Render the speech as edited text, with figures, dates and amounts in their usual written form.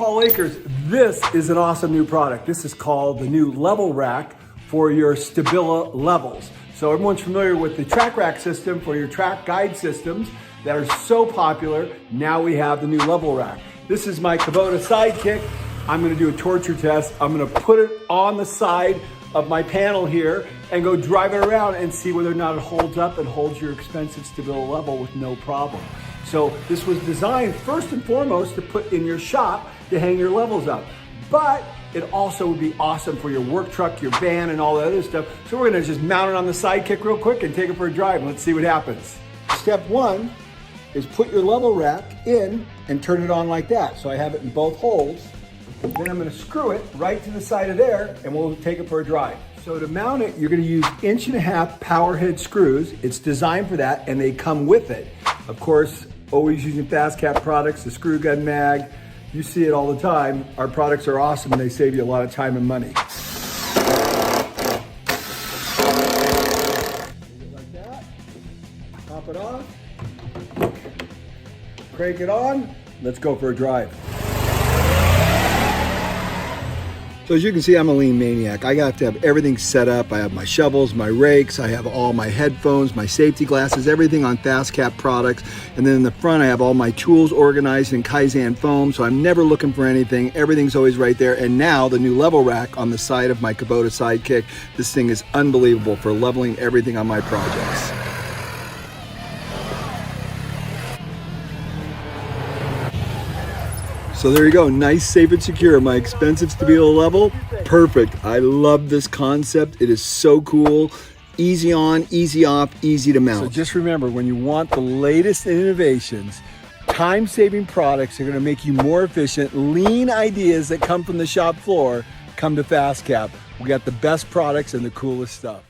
Paul Akers. This is an awesome new product. This is called the new level rack for your Stila levels. So everyone's familiar with the track rack system for your track guide systems that are so popular. Now we have the new level rack. This is my Kubota sidekick. I'm gonna do a torture test. I'm gonna put it on the side of my panel here and go drive it around and see whether or not it holds up and holds your expensive Stila level with no problem. So this was designed first and foremost to put in your shop to hang your levels up. But it also would be awesome for your work truck, your van, and all that other stuff. So we're gonna just mount it on the sidekick real quick and take it for a drive. Let's see what happens. Step one is put your level rack in and turn it on like that. So I have it in both holes. Then I'm gonna screw it right to the side of there and we'll take it for a drive. So to mount it, you're gonna use 1.5" power head screws. It's designed for that and they come with it. Of course, always using FastCap products, the screw gun mag. You see it all the time. Our products are awesome and they save you a lot of time and money. Like that, pop it off, crank it on, let's go for a drive. So as you can see, I'm a lean maniac. I have to have everything set up. I have my shovels, my rakes, I have all my headphones, my safety glasses, everything on FastCap products. And then in the front, I have all my tools organized in Kaizen foam, so I'm never looking for anything. Everything's always right there. And now the new level rack on the side of my Kubota sidekick. This thing is unbelievable for leveling everything on my projects. So there you go, nice, safe, and secure. My expensive Stila level, perfect. I love this concept. It is so cool. Easy on, easy off, easy to mount. So just remember, when you want the latest innovations, time-saving products are gonna make you more efficient, lean ideas that come from the shop floor, come to FastCap. We got the best products and the coolest stuff.